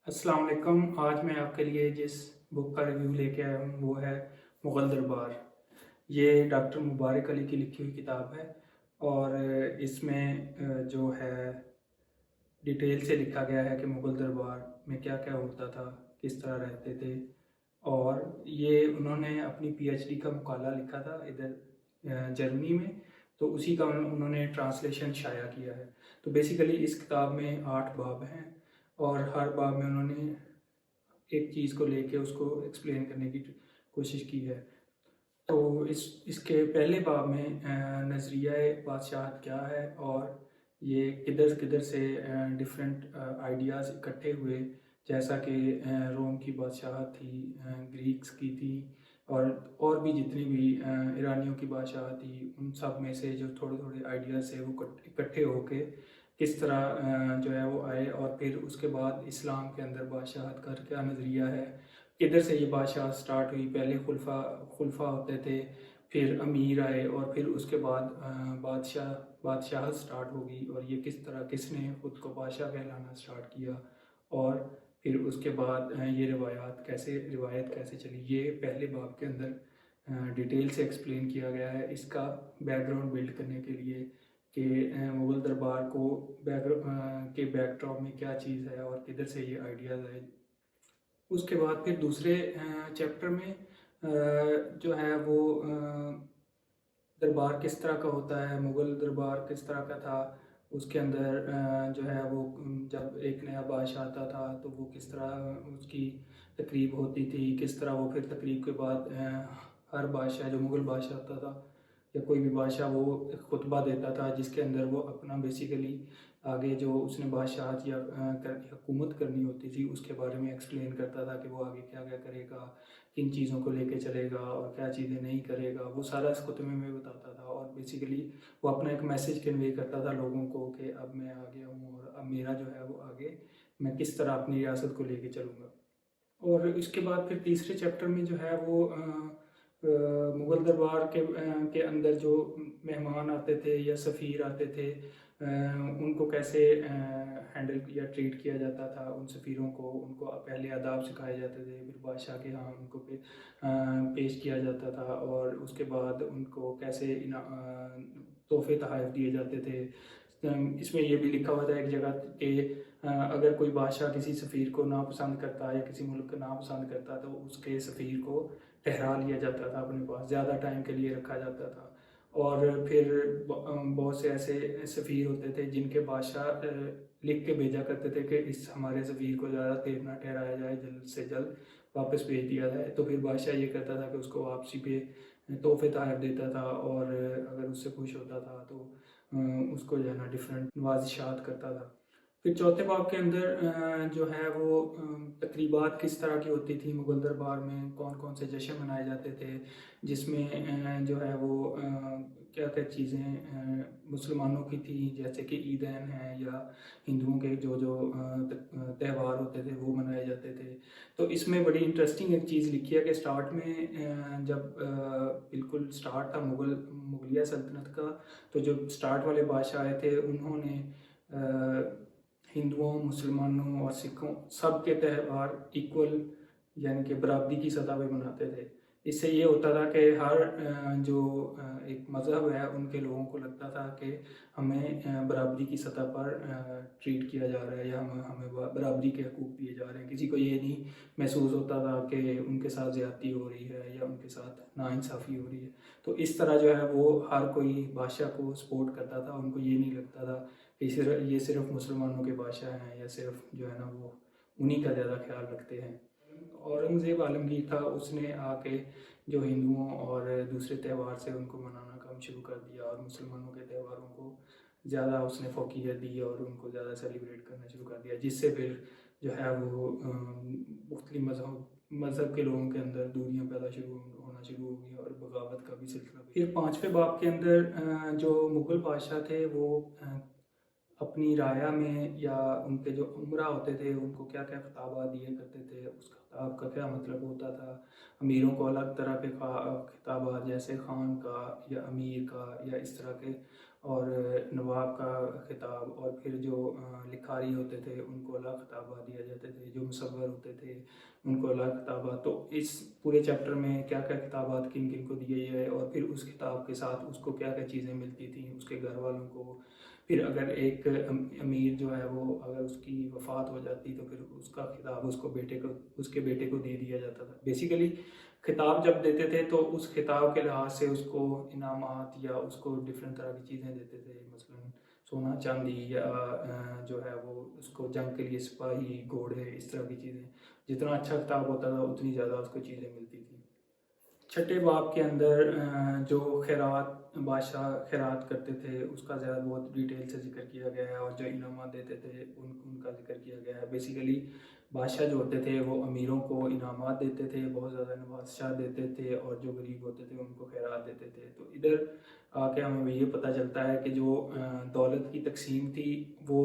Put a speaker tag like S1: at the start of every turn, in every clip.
S1: السلام علیکم۔ آج میں آپ کے لیے جس بک کا ریویو لے کے آیا ہوں وہ ہے مغل دربار۔ یہ ڈاکٹر مبارک علی کی لکھی ہوئی کتاب ہے اور اس میں جو ہے ڈیٹیل سے لکھا گیا ہے کہ مغل دربار میں کیا کیا ہوتا تھا، کس طرح رہتے تھے، اور یہ انہوں نے اپنی پی ایچ ڈی کا مقالہ لکھا تھا ادھر جرمنی میں، تو اسی کا انہوں نے ٹرانسلیشن شائع کیا ہے۔ تو بیسیکلی اس کتاب میں 8 باب ہیں اور ہر باب میں انہوں نے ایک چیز کو لے کے اس کو ایکسپلین کرنے کی کوشش کی ہے۔ تو اس کے پہلے باب میں نظریہ بادشاہت کیا ہے اور یہ کدھر کدھر سے ڈفرینٹ آئیڈیاز اکٹھے ہوئے، جیسا کہ روم کی بادشاہت تھی، گریکس کی تھی، اور بھی جتنی بھی ایرانیوں کی بادشاہت تھی، ان سب میں سے جو تھوڑے تھوڑے آئیڈیاز تھے وہ اکٹھے ہو کے کس طرح جو ہے وہ آئے، اور پھر اس کے بعد اسلام کے اندر بادشاہت کا کیا نظریہ ہے، کدھر سے یہ بادشاہت سٹارٹ ہوئی۔ پہلے خلفاء ہوتے تھے، پھر امیر آئے، اور پھر اس کے بعد بادشاہت سٹارٹ ہوگی، اور یہ کس طرح کس نے خود کو بادشاہ کہلانا سٹارٹ کیا، اور پھر اس کے بعد یہ روایت کیسے چلی۔ یہ پہلے باب کے اندر ڈیٹیل سے ایکسپلین کیا گیا ہے اس کا بیک گراؤنڈ بلڈ کرنے کے لیے کہ مغل دربار کو کے بیک ڈراپ میں کیا چیز ہے اور کدھر سے یہ آئیڈیاز آئے۔ اس کے بعد پھر دوسرے چیپٹر میں جو ہے وہ دربار کس طرح کا ہوتا ہے، مغل دربار کس طرح کا تھا، اس کے اندر جو ہے وہ جب ایک نیا بادشاہ آتا تھا تو وہ کس طرح اس کی تقریب ہوتی تھی، کس طرح وہ پھر تقریب کے بعد ہر بادشاہ جو مغل بادشاہ ہوتا تھا یا کوئی بھی بادشاہ وہ ایک خطبہ دیتا تھا جس کے اندر وہ اپنا بیسیکلی آگے جو اس نے بادشاہت یا حکومت کرنی ہوتی تھی اس کے بارے میں ایکسپلین کرتا تھا کہ وہ آگے کیا کیا کرے گا، کن چیزوں کو لے کے چلے گا اور کیا چیزیں نہیں کرے گا، وہ سارا اس خطبے میں بتاتا تھا، اور بیسیکلی وہ اپنا ایک میسج کنوے کرتا تھا لوگوں کو کہ اب میں آ گیا ہوں اور اب میرا جو ہے وہ آگے میں کس طرح اپنی ریاست کو لے کے چلوں گا۔ اور اس کے بعد پھر تیسرے چیپٹر میں جو ہے وہ مغل دربار کے اندر جو مہمان آتے تھے یا سفیر آتے تھے ان کو کیسے ہینڈل یا ٹریٹ کیا جاتا تھا، ان سفیروں کو ان کو پہلے آداب سکھائے جاتے تھے، پھر بادشاہ کے ہاں ان کو پیش کیا جاتا تھا، اور اس کے بعد ان کو کیسے تحفے تحائف دیے جاتے تھے۔ اس میں یہ بھی لکھا ہوا تھا ایک جگہ کہ اگر کوئی بادشاہ کسی سفیر کو ناپسند کرتا یا کسی ملک کو ناپسند کرتا تو اس کے سفیر کو ٹھہرا لیا جاتا تھا، اپنے پاس زیادہ ٹائم کے لیے رکھا جاتا تھا۔ اور پھر بہت سے ایسے سفیر ہوتے تھے جن کے بادشاہ لکھ کے بھیجا کرتے تھے کہ اس ہمارے سفیر کو زیادہ دیر نہ ٹھہرایا جائے، جلد سے جلد واپس بھیج دیا جائے۔ تو پھر بادشاہ یہ کرتا تھا کہ اس کو واپسی پہ تحفے تحائف دیتا تھا، اور اگر اس سے خوش ہوتا تھا تو اس کو جو ہے نا ڈفرینٹ نوازشات کرتا تھا۔ پھر چوتھے باب کے اندر جو ہے وہ تقریبات کس طرح کی ہوتی تھی مغل دربار میں، کون کون سے جشن منائے جاتے تھے، جس میں جو ہے وہ کیا کیا چیزیں مسلمانوں کی تھیں، جیسے کہ عیدین ہیں، یا ہندوؤں کے جو تہوار ہوتے تھے وہ منائے جاتے تھے۔ تو اس میں بڑی انٹرسٹنگ ایک چیز لکھی ہے کہ سٹارٹ میں جب بالکل سٹارٹ تھا مغلیہ سلطنت کا، تو جو سٹارٹ والے بادشاہ آئے تھے انہوں نے ہندوؤں، مسلمانوں اور سکھوں سب کے تہوار ایکول یعنی کہ برابری کی سطح پہ مناتے تھے۔ اس سے یہ ہوتا تھا کہ ہر جو ایک مذہب ہے ان کے لوگوں کو لگتا تھا کہ ہمیں برابری کی سطح پر ٹریٹ کیا جا رہا ہے، یا ہمیں برابری کے حقوق دیے جا رہے ہیں۔ کسی کو یہ نہیں محسوس ہوتا تھا کہ ان کے ساتھ زیادتی ہو رہی ہے یا ان کے ساتھ ناانصافی ہو رہی ہے۔ تو اس طرح جو ہے وہ ہر کوئی بادشاہ کو سپورٹ کرتا تھا، ان کو یہ نہیں لگتا تھا کہ یہ صرف مسلمانوں کے بادشاہ ہیں یا صرف جو ہے نا وہ انہی کا زیادہ خیال رکھتے ہیں۔ اورنگزیب عالمگیر تھا، اس نے آ کے جو ہندوؤں اور دوسرے تہوار سے ان کو منانا کم شروع کر دیا، اور مسلمانوں کے تہواروں کو زیادہ اس نے فوقیت دی اور ان کو زیادہ سیلیبریٹ کرنا شروع کر دیا، جس سے پھر جو ہے وہ مختلف مذہب کے لوگوں کے اندر دوریاں ہونا شروع ہو گئی اور بغاوت کا بھی سلسلہ۔ پھر پانچویں باب کے اندر جو مغل بادشاہ تھے وہ اپنی رعایا میں یا ان کے جو امراء ہوتے تھے ان کو کیا کیا خطابات دیا کرتے تھے، اس خطاب کا کیا مطلب ہوتا تھا۔ امیروں کو الگ طرح کے خطابات جیسے خان کا یا امیر کا یا اس طرح کے، اور نواب کا خطاب، اور پھر جو لکھاری ہوتے تھے ان کو الگ خطابات دیا جاتے تھے، جو مصور ہوتے تھے ان کو الگ خطابات. تو اس پورے چیپٹر میں کیا کیا خطابات کن کن کو دی گئی ہے، اور پھر اس خطاب کے ساتھ اس کو کیا کیا چیزیں ملتی تھیں اس کے گھر والوں کو. پھر اگر ایک امیر جو ہے وہ اگر اس کی وفات ہو جاتی تو پھر اس کا خطاب اس کے بیٹے کو دے دیا جاتا تھا. بیسیکلی خطاب جب دیتے تھے تو اس خطاب کے لحاظ سے اس کو انعامات یا اس کو ڈفرینٹ طرح کی چیزیں دیتے تھے، مثلا سونا چاندی، یا جو ہے وہ اس کو جنگ کے لیے سپاہی، گھوڑے، اس طرح کی چیزیں. جتنا اچھا خطاب ہوتا تھا اتنی زیادہ اس کو چیزیں ملتی تھیں. چھٹے باب کے اندر جو خیرات، بادشاہ خیرات کرتے تھے اس کا زیادہ بہت ڈیٹیل سے ذکر کیا گیا ہے، اور جو انعامات دیتے تھے ان کا ذکر کیا گیا ہے. بیسیکلی بادشاہ جو ہوتے تھے وہ امیروں کو انعامات دیتے تھے، بہت زیادہ نوازشات دیتے تھے، اور جو غریب ہوتے تھے ان کو خیرات دیتے تھے. تو ادھر آ کے ہمیں یہ پتہ چلتا ہے کہ جو دولت کی تقسیم تھی وہ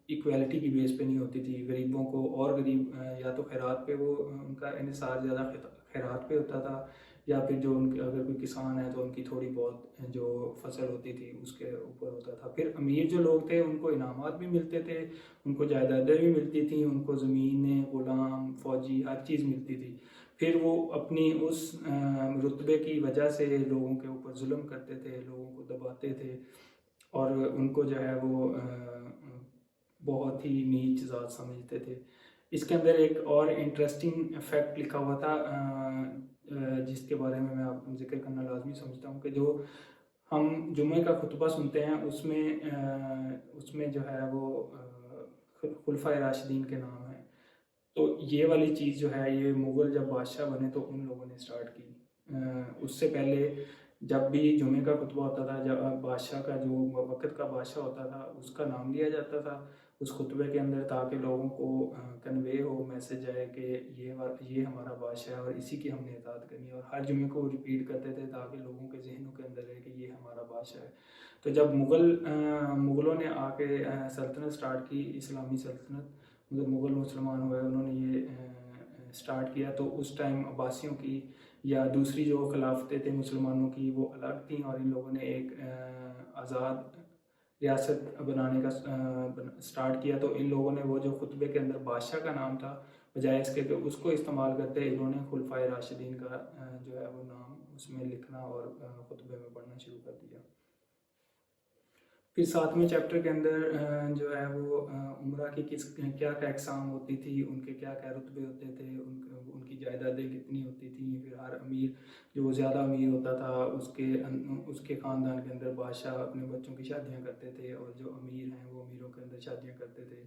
S1: ایکویلٹی کی بیس پہ نہیں ہوتی تھی. غریبوں کو اور غریب یا تو خیرات پہ وہ ان کا انحصار زیادہ خیرات پہ ہوتا تھا، یا پھر جو ان کے اگر کوئی کسان ہے تو ان کی تھوڑی بہت جو فصل ہوتی تھی اس کے اوپر ہوتا تھا. پھر امیر جو لوگ تھے ان کو انعامات بھی ملتے تھے، ان کو جائیدادیں بھی ملتی تھیں، ان کو زمینیں، غلام، فوجی، ہر چیز ملتی تھی. پھر وہ اپنی اس رتبے کی وجہ سے لوگوں کے اوپر ظلم کرتے تھے، لوگوں کو دباتے تھے، اور ان کو جو ہے وہ بہت ہی نیچ ذات سمجھتے تھے. اس کے اندر ایک اور انٹرسٹنگ فیکٹ لکھا ہوا تھا جس کے بارے میں آپ ذکر کرنا لازمی سمجھتا ہوں، کہ جو ہم جمعے کا خطبہ سنتے ہیں اس میں جو ہے وہ خلفائے راشدین کے نام ہیں. تو یہ والی چیز جو ہے یہ مغل جب بادشاہ بنے تو ان لوگوں نے اسٹارٹ کی. اس سے پہلے جب بھی جمعے کا خطبہ ہوتا تھا، جب بادشاہ کا جو وقت کا بادشاہ ہوتا تھا اس کا نام لیا جاتا تھا اس خطبے کے اندر، تاکہ لوگوں کو کنوے ہو، میسج آئے کہ یہ ہمارا بادشاہ ہے اور اسی کی ہم نے اطاعت کرنی ہے. اور ہر جمعے کو ریپیٹ کرتے تھے تاکہ لوگوں کے ذہنوں کے اندر رہے کہ یہ ہمارا بادشاہ ہے. تو جب مغلوں نے آ کے سلطنت اسٹارٹ کی، اسلامی سلطنت، مغل مسلمان ہوئے، انہوں نے یہ اسٹارٹ کیا، تو اس ٹائم عباسیوں کی یا دوسری جو خلافتیں تھے مسلمانوں کی وہ الگ تھیں، اور ان لوگوں نے ایک آزاد ریاست بنانے کا اسٹارٹ کیا. تو ان لوگوں نے وہ جو خطبے کے اندر بادشاہ کا نام تھا، بجائے اس کے کہ اس کو استعمال کرتے انہوں نے خلفائے راشدین کا جو ہے وہ نام اس میں لکھنا اور خطبے میں پڑھنا شروع کر دیا. پھر 7ویں چیپٹر کے اندر جو ہے وہ عمرہ کی کیا کیا اقسام ہوتی تھی، ان کے کیا کیا رتبے ہوتے تھے، ان کی جائیدادیں کتنی ہوتی تھیں. پھر ہر امیر جو زیادہ امیر ہوتا تھا اس کے خاندان کے اندر بادشاہ اپنے بچوں کی شادیاں کرتے تھے، اور جو امیر ہیں وہ امیروں کے اندر شادیاں کرتے تھے.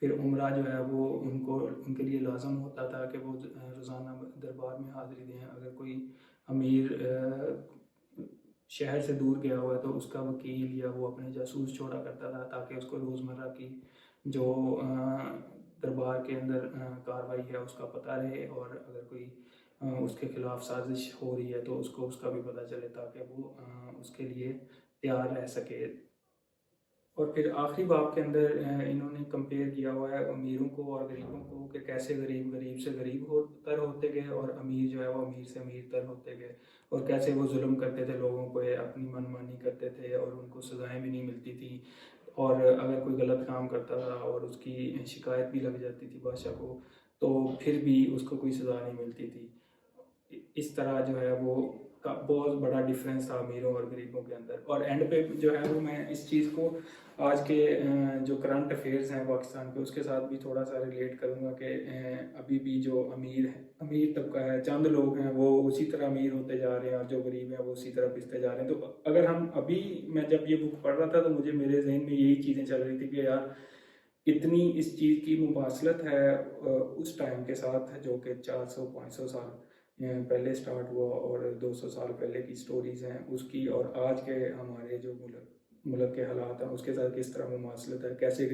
S1: پھر عمرہ جو ہے وہ ان کے لیے لازم ہوتا تھا کہ وہ روزانہ دربار میں حاضری دیں. اگر کوئی امیر شہر سے دور گیا ہوا ہے تو اس کا وکیل یا وہ اپنے جاسوس چھوڑا کرتا تھا تاکہ اس کو روزمرہ کی جو دربار کے اندر کاروائی ہے اس کا پتہ رہے، اور اگر کوئی اس کے خلاف سازش ہو رہی ہے تو اس کو اس کا بھی پتہ چلے تاکہ وہ اس کے لیے تیار رہ سکے. اور پھر آخری باب کے اندر انہوں نے کمپیئر کیا ہوا ہے امیروں کو اور غریبوں کو، کہ کیسے غریب سے غریب تر ہوتے گئے اور امیر جو ہے وہ امیر سے امیر تر ہوتے گئے، اور کیسے وہ ظلم کرتے تھے لوگوں کو، اپنی من مانی کرتے تھے اور ان کو سزائیں بھی نہیں ملتی تھیں. اور اگر کوئی غلط کام کرتا تھا اور اس کی شکایت بھی لگ جاتی تھی بادشاہ کو تو پھر بھی اس کو کوئی سزا نہیں ملتی تھی. اس طرح جو ہے وہ بہت بڑا ڈفرینس تھا امیروں اور غریبوں کے اندر. اور اینڈ پہ جو ہے وہ میں اس چیز کو آج کے جو کرنٹ افیئرز ہیں پاکستان کے اس کے ساتھ بھی تھوڑا سا ریلیٹ کروں گا کہ ابھی بھی جو امیر طبقہ ہے، چند لوگ ہیں وہ اسی طرح امیر ہوتے جا رہے ہیں، اور جو غریب ہیں وہ اسی طرح پستے جا رہے ہیں. تو اگر ہم ابھی میں جب یہ بک پڑھ رہا تھا تو مجھے میرے ذہن میں یہی چیزیں چل رہی تھی کہ یار اتنی اس چیز کی مماثلت ہے اس ٹائم کے ساتھ جو کہ 400-500 سال پہلے سٹارٹ ہوا، اور 200 سال پہلے کی سٹوریز ہیں اس کی، اور آج کے ہمارے جو ملک کے حالات ہیں اس کے ساتھ کس طرح مماثلت ہے، کیسے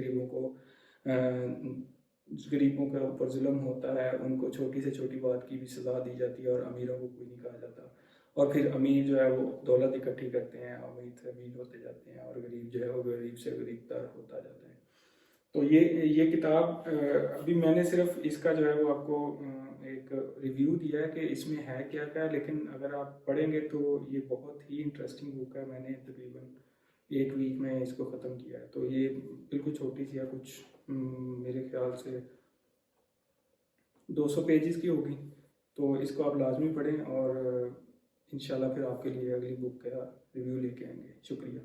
S1: غریبوں کے اوپر ظلم ہوتا ہے، ان کو چھوٹی سے چھوٹی بات کی بھی سزا دی جاتی ہے اور امیروں کو کوئی نہیں کہا جاتا. اور پھر امیر جو ہے وہ دولت اکٹھی کرتے ہیں، امیر سے امیر ہوتے جاتے ہیں، اور غریب جو ہے وہ غریب سے غریب تر ہوتا جاتا ہے. تو یہ کتاب ابھی میں نے صرف اس کا جو ہے وہ آپ کو ایک ریویو دیا ہے کہ اس میں ہے کیا کیا، لیکن اگر آپ پڑھیں گے تو یہ بہت ہی انٹرسٹنگ بک ہے. میں نے تقریباً 1 ویک میں اس کو ختم کیا ہے. تو یہ بالکل چھوٹی سی ہے, کچھ میرے خیال سے 200 پیجز کی ہوگی. تو اس کو آپ لازمی پڑھیں, اور انشاءاللہ پھر آپ کے لیے اگلی بک کا ریویو لے کے آئیں گے. شکریہ.